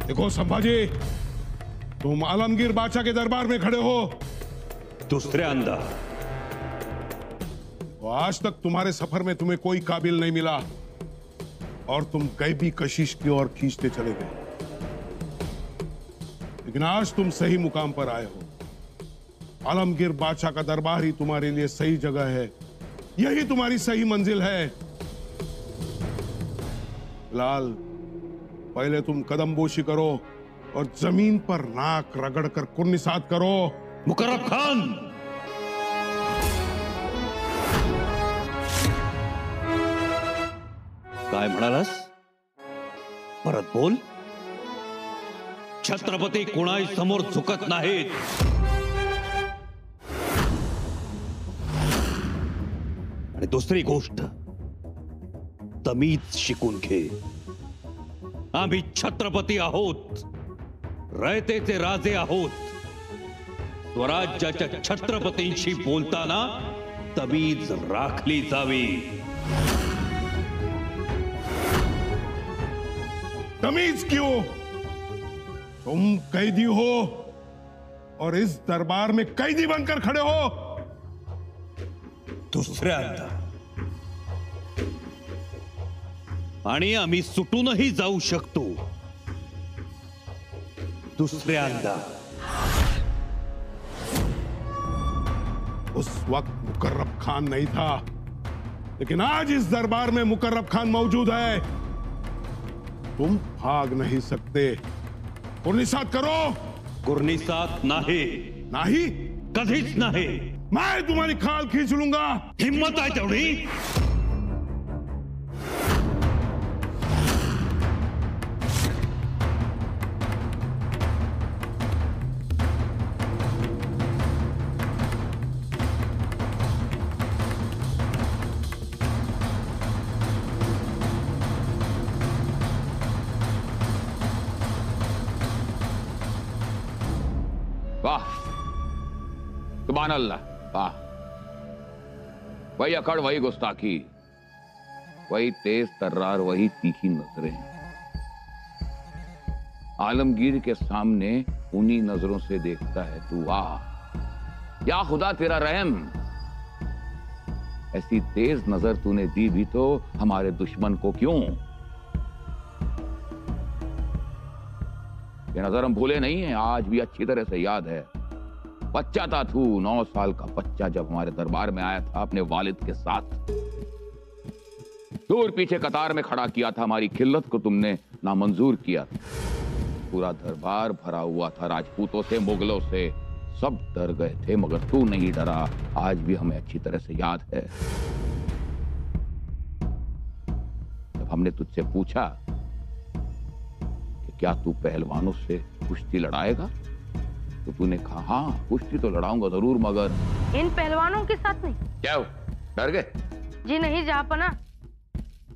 देखो संभाजी, तुम आलमगीर बादशाह के दरबार में खड़े हो। दूसरे अंदा, तो आज तक तुम्हारे सफर में तुम्हें कोई काबिल नहीं मिला और तुम गैबी कशिश की ओर खींचते चले गए, लेकिन आज तुम सही मुकाम पर आए हो। आलमगीर बादशाह का दरबार ही तुम्हारे लिए सही जगह है, यही तुम्हारी सही मंजिल है। लाल, पहले तुम कदमबोशी करो और जमीन पर नाक रगड़कर कुर्निसात करो। मुकर्रब खान, काय म्हणालास? परत बोल. छत्रपती कोणाही समोर झुकत नाहीत. आणि दुसरी गोष्ट, तमीज शिकून घे. आम्ही छत्रपती आहोत, रयतेचे राजे आहोत. स्वराज्याच्या छत्रपतींशी बोलताना तमीज राखली जावी. तमीज क्यों? तुम कैदी हो और इस दरबार में कैदी बनकर खड़े हो. दुसऱ्यांदा, आणि आम्ही सुटूनही जाऊ शकतो. दुसऱ्यांदा. उस वक्त मुकर्रब खान नहीं था, लेकिन आज इस दरबार में मुकर्रब खान मौजूद है. तुम भाग नहीं सकते. कुर्निसात करो. कुर्निसात नाही. नहीं? कधीच नाही. मैं तुम्हारी खाल खींच लूंगा. हिम्मत आहे तेवढी? वाह, सुभान अल्लाह, वाह. वही अकड़, वही गुस्ताखी, वही तेज तर्रार, वही तीखी नजरें. आलमगीर के सामने उन्हीं नजरों से देखता है तू. वाह या खुदा, तेरा रहम. ऐसी तेज नजर तूने दी भी तो हमारे दुश्मन को क्यों? ये नजर हम भूले नहीं है, आज भी अच्छी तरह से याद है. बच्चा था तू, 9 साल का बच्चा, जब हमारे दरबार में आया था अपने वालिद के साथ. दूर पीछे कतार में खड़ा किया था, हमारी खिल्लत को तुमने नामंजूर किया था. पूरा दरबार भरा हुआ था राजपूतों से, मुगलों से, सब डर गए थे मगर तू नहीं डरा. आज भी हमें अच्छी तरह से याद है. जब हमने तुझसे पूछा क्या तू पहलवानों से कुश्ती लड़ाएगा, तो तूने कहा हाँ कुश्ती तो लड़ाऊंगा जरूर, मगर इन पहलवानों के साथ नहीं. क्या हो, डर गए? जी नहीं जहाँपना,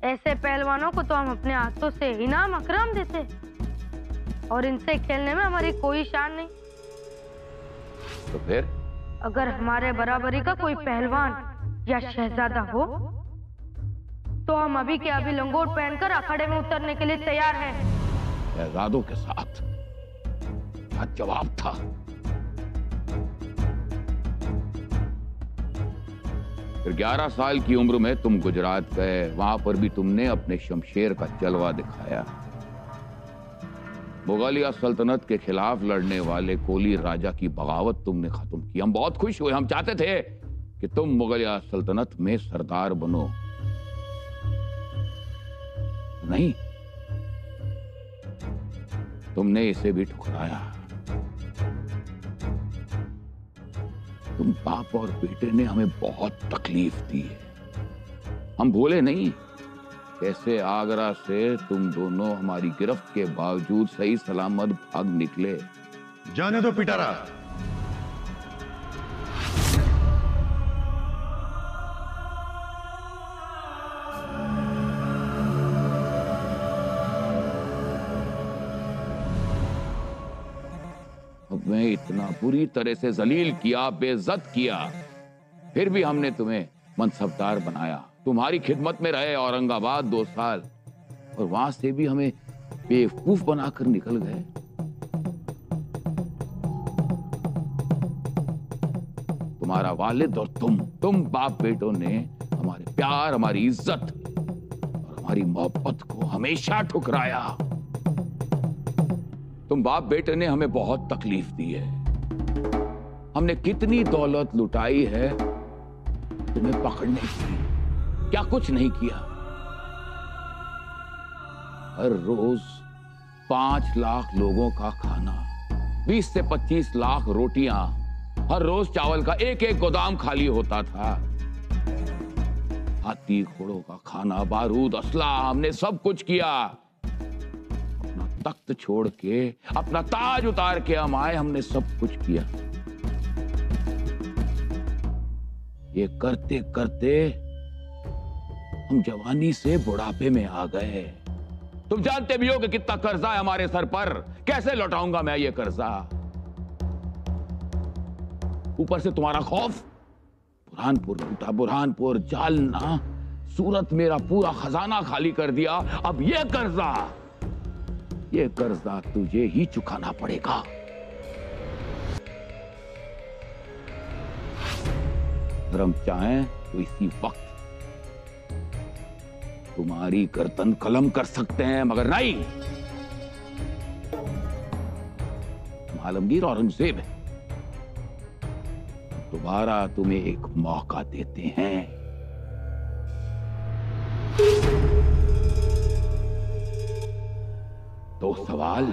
ऐसे पहलवानों को तो हम अपने हाथों से इनाम अकराम देते, और इनसे खेलने में हमारी कोई शान नहीं. तो फिर? अगर हमारे बराबरी का कोई पहलवान या शहजादा हो तो हम अभी के अभी लंगोट पहनकर अखाड़े में उतरने के लिए तैयार हैं. शहजादों के साथ क्या जवाब था? फिर 11 साल की उम्र में तुम गुजरात गए, वहां पर भी तुमने अपने शमशेर का जलवा दिखाया. मुगलिया सल्तनत के खिलाफ लड़ने वाले कोली राजा की बगावत तुमने खत्म की. हम बहुत खुश हुए, हम चाहते थे कि तुम मुगलिया सल्तनत में सरदार बनो. नहीं, तुमने इसे भी ठुकराया. तुम बाप और बेटे ने हमें बहुत तकलीफ दी है, हम भूले नहीं. कैसे आगरा से तुम दोनों हमारी गिरफ्त के बावजूद सही सलामत भाग निकले. जाने दो पिटारा. हमें इतना बुरी तरह से जलील किया, बेइज्जत किया, फिर भी हमने तुम्हें मनसबदार बनाया. तुम्हारी खिदमत में रहे औरंगाबाद 2 साल, और वहां से भी हमें बेवकूफ बनाकर निकल गए। तुम्हारा वालिद और तुम बाप बेटों ने हमारे प्यार, हमारी इज्जत और हमारी मोहब्बत को हमेशा ठुकराया। तुम बाप बेटे ने हमें बहुत तकलीफ दी है। हमने कितनी दौलत लुटाई है तुम्हें पकड़ने की, क्या कुछ नहीं किया। हर रोज 5 लाख लोगों का खाना, 20 से 25 लाख रोटियां, हर रोज चावल का एक एक गोदाम खाली होता था। हाथी घोड़ों का खाना, बारूद, असला, हमने सब कुछ किया। अपना तख्त छोड़ के, अपना ताज उतार के हम आए, हमने सब कुछ किया। ये करते करते हम जवानी से बुढ़ापे में आ गए। तुम जानते भी हो कि कितना कर्जा है हमारे सर पर, कैसे लौटाऊंगा मैं ये कर्जा। ऊपर से तुम्हारा खौफ। बुरहानपुर लूटा, बुरहानपुर, जालना, सूरत, मेरा पूरा खजाना खाली कर दिया। अब ये कर्जा तुझे ही चुकाना पड़ेगा। अगर हम चाहें तो इसी वक्त तुम्हारी गर्दन कलम कर सकते हैं, मगर नहीं। हम आलमगीर औरंगजेब हैं। दोबारा तुम्हें एक मौका देते हैं। दो सवाल,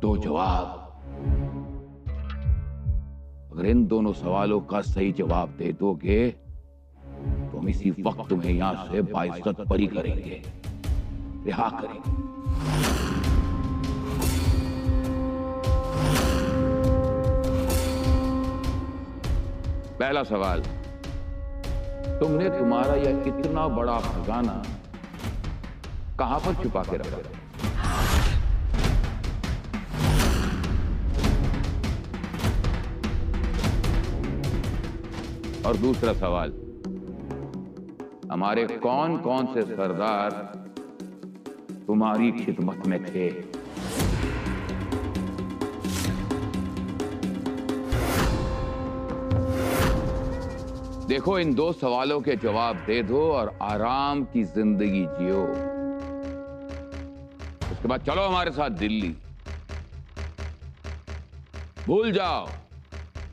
2 जवाब। अगर इन दोनों सवालों का सही जवाब दे दोगे तो हम इसी वक्त तुम्हें यहां से बाइज्जत बरी करेंगे, रिहा करेंगे। पहला सवाल, तुमने तुम्हारा यह कितना बड़ा खजाना कहां पर छुपा के रखा? और दूसरा सवाल, हमारे कौन कौन से सरदार तुम्हारी खिदमत में थे? देखो, इन 2 सवालों के जवाब दे दो और आराम की जिंदगी जियो। उसके बाद चलो हमारे साथ दिल्ली। भूल जाओ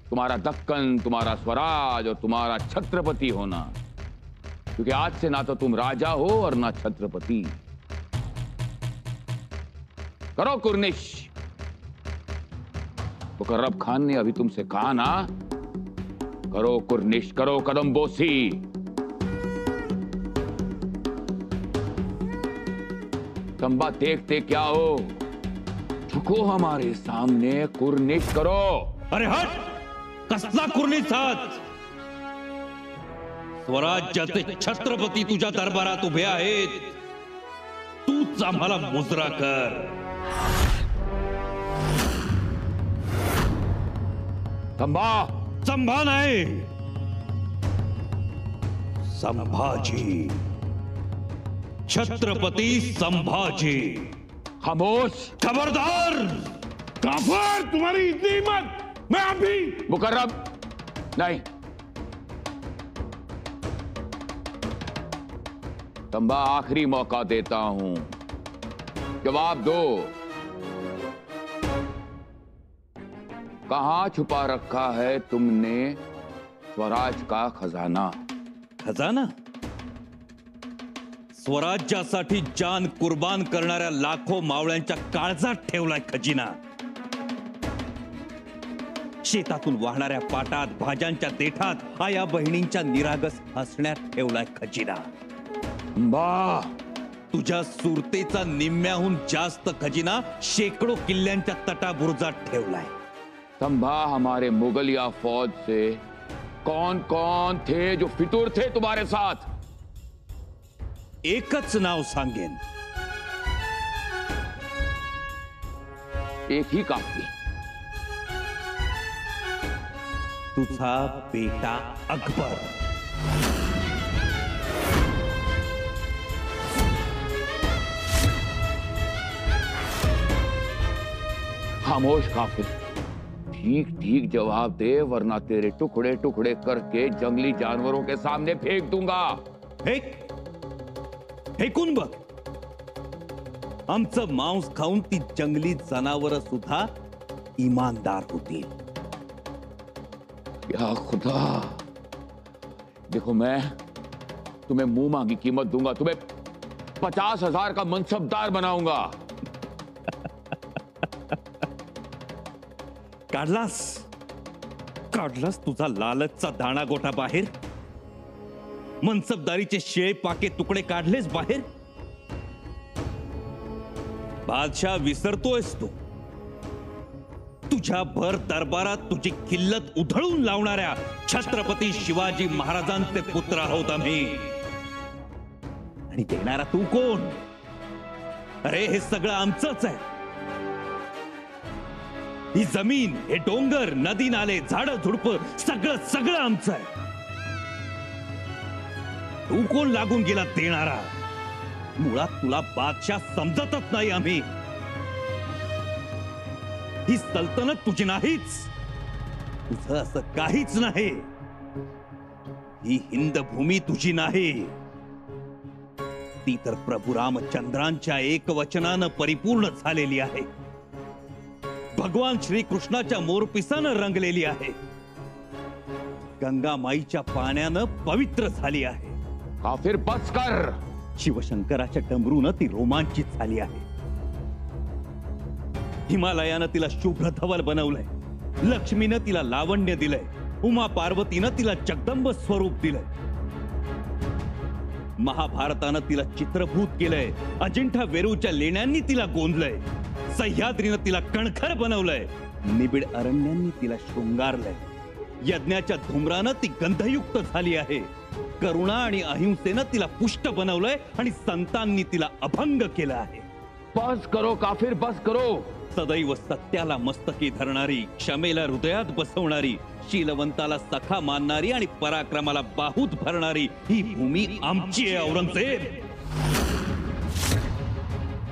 तुम्हारा दक्कन, तुम्हारा स्वराज और तुम्हारा छत्रपति होना, क्योंकि आज से ना तो तुम राजा हो और ना छत्रपति। करो कुर्निश। मुकर्रब खान ने अभी तुमसे कहा ना, करो कुर्निश, करो कदमबोसी। तंबा देखते क्या हो, झुको हमारे सामने, कुर्निश करो। अरे हट, कसला कुर्निश हात? स्वराज्याचे छत्रपती तुझ्या दरबारात उभे आहेत, तूच आम्हाला मुजरा कर। तंबा संभा नाही, संभाजी, छत्रपती संभाजी। खामोश। खबरदार। काफर, तुम्हारी इतनी हिम्मत! मैं अभी मुकर्रब नहीं। तंबा, आखिरी मौका देता हूं, जवाब दो। कहां छुपा रखा है तुमने स्वराज का खजाना? खजाना? स्वराज्यासाठी जान कुर्बान करणाऱ्या लाखो मावळ्यांच्या काळजात ठेवलाय खजिना। शेतातून वाहणाऱ्या पाटात, भाज्यांच्या देठात, आया बहिणींच्या निरागस हसण्यात ठेवलाय खजिना। बा, तुझ्या सुरतेचा निम्म्याहून जास्त खजिना शेकडो किल्ल्यांच्या तटाबुर्जात ठेवलाय। तंबा, हमारे मुगलिया फौज से कौन कौन थे जो फितूर थे तुम्हारे साथ? एकच नाव सांगेन, एक ही काफी। तुझा बेटा अकबर। खामोश काफिर, ठीक ठीक जवाब दे वरना तेरे टुकड़े टुकड़े करके जंगली जानवरों के सामने फेंक दूंगा। फेकून बघ, आमचं मांस खाऊन ती जंगली जनावर सुद्धा ईमानदार होतील। या खुदा, देखो मैं तुम्हें मुंह मांगी कीमत दूंगा, तुम्हें 50,000 का मनसबदार बनाऊंगा। काढलास तुझा लालचचा दाणा गोटा बाहेर, मनसबदारीचे शेळे पाके तुकडे काढलेस बाहेर। बादशाह विसरतोयस तू, तुझ्या भर दरबारात तुझी किल्लत उधळून लावणाऱ्या छत्रपती शिवाजी महाराजांचे पुत्र आहोत आम्ही। आणि देणारा तू कोण? अरे हे सगळं आमचंच आहे। ही जमीन, हे डोंगर, नदी नाले, झाडं झुडप सगळं सगळं आमचं आहे। तू कोण लागून गेला देणारा? मुळात तुला बादशाह समजतच नाही आम्ही। ही सल्तनत तुझी नाहीच, तुझं असं काहीच नाही। ही हिंद भूमी तुझी नाही, ती तर प्रभू रामचंद्रांच्या एकवचनानं परिपूर्ण झालेली आहे, भगवान श्री कृष्णाच्या मोरपिसानं रंगलेली आहे, गंगा माईच्या पाण्यानं पवित्र झाली आहे। काफिर बस कर। शिवशंकराच्या डमरूनं ती रोमांचित झाली आहे। हिमालयानं तिला शुभ्र धवल बनवलंय, लक्ष्मीनं तिला लावण्य दिलंय, उमा पार्वतीनं तिला जगदंब स्वरूप दिलंय, महाभारतानं तिला चित्रभूत केलंय, अजिंठा वेरूळच्या लेण्यांनी तिला गोंदलंय, सह्याद्रीनं तिला कणखर बनवलंय, निबिड अरण्यांनी तिला शृंगारलंय, यज्ञाच्या धुम्रानं ती गंधयुक्त झाली आहे, करुणा आणि अहिंसेनं तिला पुष्ट बनवलंय आणि संतांनी तिला अभंग केला आहे। बस करो काफिर, बस करो। सदैव सत्याला मस्तकी धरणारी, क्षमेला हृदयात बसवणारी, शीलवंताला सखा मानणारी आणि पराक्रमाला बाहूत भरणारी ही भूमी आमची आहे औरंगजेब।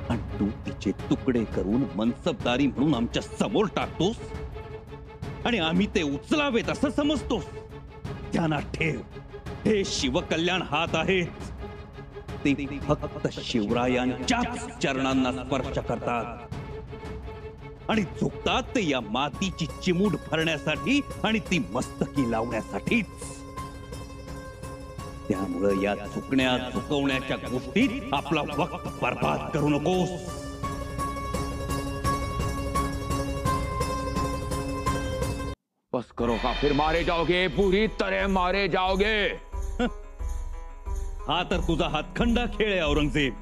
आणि तू तिचे तुकडे करून मनसबदारी म्हणून आमच्या समोर टाकतोस आणि आम्ही ते उचलावेत असं समजतोस। ध्यानात ठेव, हे शिवकल्याण हात आहेत, ते फक्त शिवरायांच्याच चरणांना स्पर्श करतात आणि झुकतात ते या मातीची चिमूट भरण्यासाठी आणि ती मस्तकी लावण्यासाठीच। त्यामुळे या झुकण्या झुकवण्याच्या गोष्टीत आपला वक्त बर्बाद करू नकोस। बस करो काफिर, मारे जाओगे, पूरी तरह मारे जाओगे। हा तर तुझा हातखंडा खेळ आहे औरंगजेब।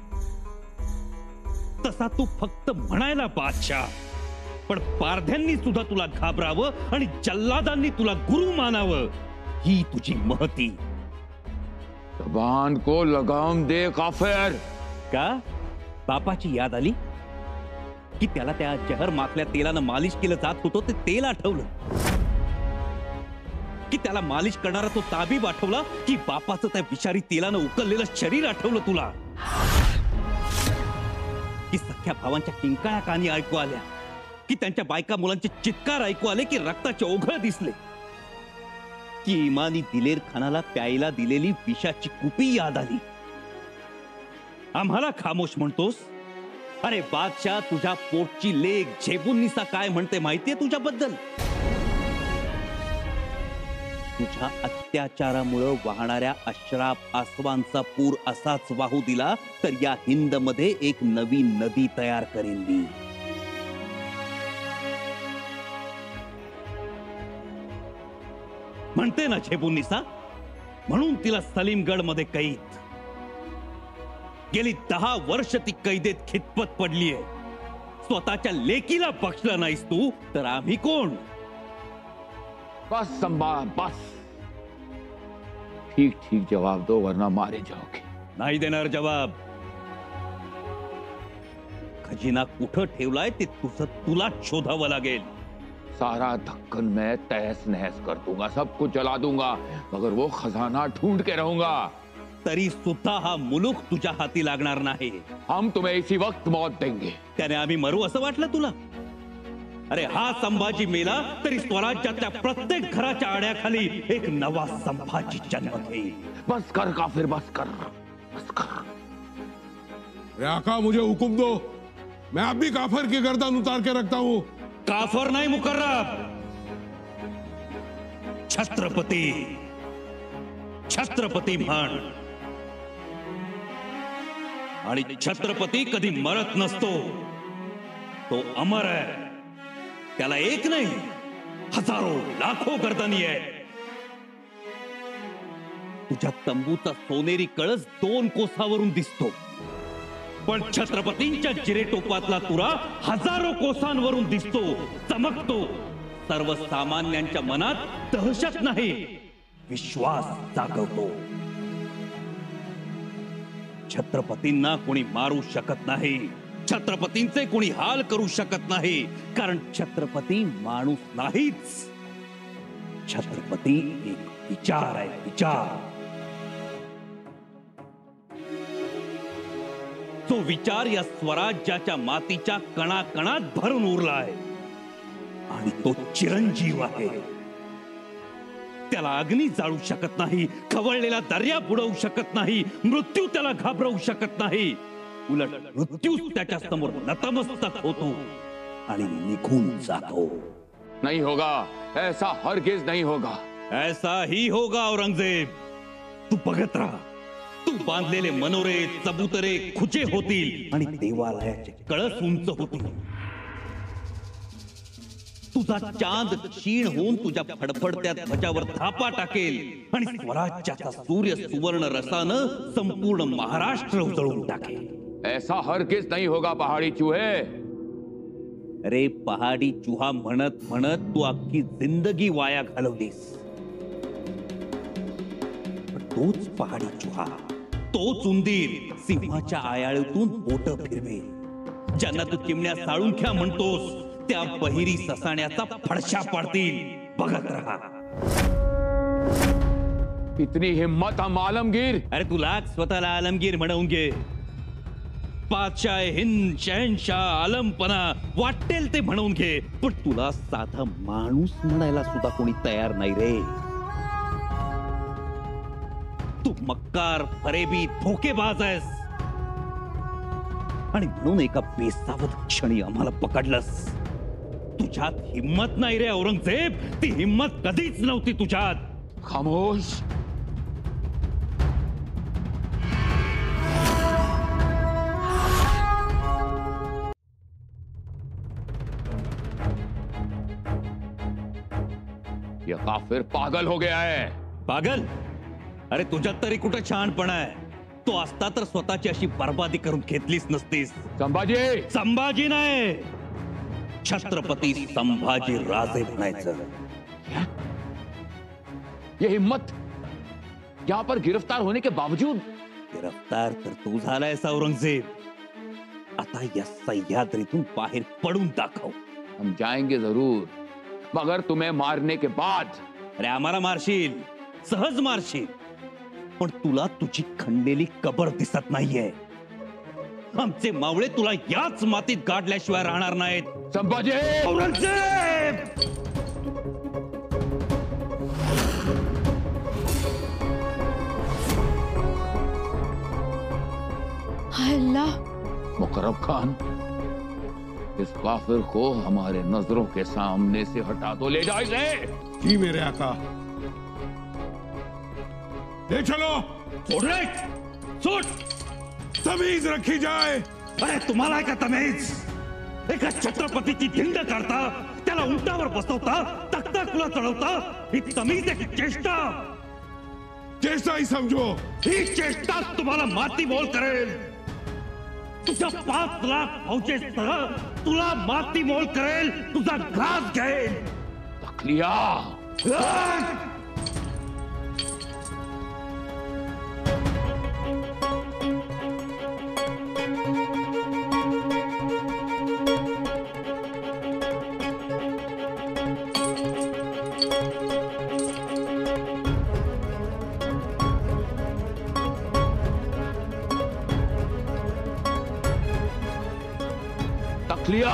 तसा तू फक्त म्हणायला बादशाह, पण पारध्यांनी सुद्धा तुला घाबरावं आणि जल्लादांनी तुला गुरु मानावं, ही तुझी महती। जबान को लगाम दे काफिर। का बापाची याद आली की त्याला त्या जहर माखल्या तेलानं मालिश केलं जात होतं ते तेल आठवलं, की त्याला मालिश करणारा तो ताबीब आठवला, की बापाचं त्या विषारी तेलानं उकललेलं शरीर आठवलं तुला, की सख्या भावांच्या किंकाळ्या कानी ऐकू आल्या, की त्यांच्या बायका मुलांचे चित्कार ऐकू आले, की रक्ताचे ओघळ दिसले, की इमानी दिलेर खानाला प्यायला दिलेली विषाची कुपी याद आली। आम्हाला खामोश म्हणतोस? अरे बादशाह, तुझ्या पोटची लेक झेबुन्निसा काय म्हणते माहितीये तुझ्याबद्दल? तुझ्या अत्याचारामुळे वाहणाऱ्या अश्राप आसवांचा पूर असाच वाहू दिला तर या हिंद मध्ये एक नवी नदी तयार करेन मी। म्हणते ना झेबुन्निसा, म्हणून तिला सलीमगड मध्ये कैद। गेली 10 वर्ष ती कैदेत खितपत पडलीये। स्वतःच्या लेकीला बक्षलं नाहीस तू तर आम्ही कोण? बस संभा, बस। ठीक ठीक जवाब दो वरना मारे जाओगे। नाही देणार जवाब। खजिना कुठं ठेवलाय ते तुझं तुलाच शोधावं लागेल। सारा दक्कन मैं तहस नहस कर दूंगा, सब कुछ जला दूंगा, मगर वो खजाना ढूंढ के रहूंगा। तरी सुद्धा हा मुलूक तुझ्या हाती लागणार नाही। हम तुम्हें इसी वक्त मौत देंगे। त्याने आम्ही मरू असं वाटलं तुला? अरे हा संभाजी मेला तरी स्वराज्याच्या प्रत्येक घराच्या आड्याखाली एक नवा संभाजी जन्म घेईल. बस कर काफिर, बस कर, बस कर. अरे आका, मुझे हुक्म दो, मैं अब भी काफर की गर्दन उतार के रखता हूं. काफर नाही मुकर्रब, छत्रपती. छत्रपती म्हण. आणि छत्रपती कधी मरत नसतो, तो अमर आहे. त्याला एक नाही, हजारो लाखो गर्दनी आहे. तुझ्या तंबूचा सोनेरी कळस 2 कोसावरून दिसतो, पण छत्रपतींच्या जिरेटोपातला तुरा हजारो कोसांवरून दिसतो, चमकतो. सर्वसामान्यांच्या मनात दहशत नाही, विश्वास जागवतो. छत्रपतींना कोणी मारू शकत नाही, छत्रपतींचे कोणी हाल करू शकत नाही, कारण छत्रपती माणूस नाहीच. छत्रपती एक विचार आहे, विचार. तो विचार या स्वराज्याच्या मातीच्या कणाकणात भरून उरला आहे आणि तो चिरंजीव आहे. त्याला अग्नी जाळू शकत नाही, खवळलेला दर्या बुडवू शकत नाही, मृत्यू त्याला घाबरवू शकत नाही. उलट मृत्यूच त्याच्या समोर नतमस्तक होतो आणि निघून जातो. नहीं होगा, ऐसा हरगिज नहीं होगा. ऐसा ही होगा औरंगजेब. तू बघत राहा. तू बांधलेले मनोरे, चबुतरे खुचे होतील आणि देवालयाचे कळस उंच होतील. तुझा चांद क्षीण होऊन तुझ्या फडफडत्या ध्वजावर धापा टाकेल आणि स्वराज्याचा सूर्य सुवर्ण रसानं संपूर्ण महाराष्ट्र उजळून टाकेल. ऐसा हरगिज नहीं होगा पहाड़ी चूहे. अरे पहाडी चुहा म्हणत म्हणत तू अख्खी जिंदगी वाया घालवलीस. पण तोच पहाडी चुहा, तोच उंदीर सिंहाच्या आयाळीतून बोट फिरवे. ज्यांना तू चिमण्या साळुंख्या म्हणतोस, त्या बहिरी ससाण्याचा फडशा पाडतील. बघत रहा. इतनी हिम्मत हम आलमगीर. अरे तुला स्वतःला आलमगीर म्हणवून घे. पातशाह हिंद, शहनशाह, आलमपणा वाटेल ते म्हणून घे, पण तुला साधा माणूस म्हणायला सुद्धा कोणी तयार नाही रे. तू मक्कार, फरेबी, धोकेबाज आहेस आणि म्हणून एका बेसावध क्षणी आम्हाला पकडलंस. तुझ्यात हिम्मत नाही रे औरंगजेब. ती हिम्मत कधीच नव्हती तुझ्यात. खामोश. ये काफिर पागल हो गया है. पागल? अरे तुझ्यात तरी कुठं शहाणपणा आहे. तो असता तर स्वतःची अशी बर्बादी करून घेतलीच नसतीस. संभाजी. संभाजी नाही, छत्रपती संभाजी राजे म्हणायचं. ये हिम्मत यहाँ पर गिरफ्तार होने के बावजूद. गिरफ्तार तर तू झालायस औरंगजेब. आता या सह्याद्रीतून बाहेर पडून दाखव. हम जाएंगे जरूर, मगर तुम्हें मारने के बाद. अरे आम्हाला मारशील, सहज मारशील, पण तुला तुझी खणलेली कबर दिसत नाहीये. आमचे मावळे तुला याच मातीत गाडल्याशिवाय राहणार नाहीत. संभाजी. औरंगजेब. हाय अल्लाह. मुकर्रब खान, इस काफिर को हमारे नजरों के सामने से हटा दो. ले जाओ इसे. जी मेरे आका. ले चलो. तमीज रखी जाए. अरे तुम्हाला आहे का तमीज? एका छत्रपतीची धिंड काढता, त्याला उंटावर बसवता, तख्ताकुला चढवता. ही तमीज आहे की चेष्टा? चेष्टा ही समझो. ही चेष्टा तुम्हाला माती मोल करेल. तुझ्या 5 लाख फौजेसह तुला माती मोल करेल, तुझा घास घेईल. तखलिया. तखलिया.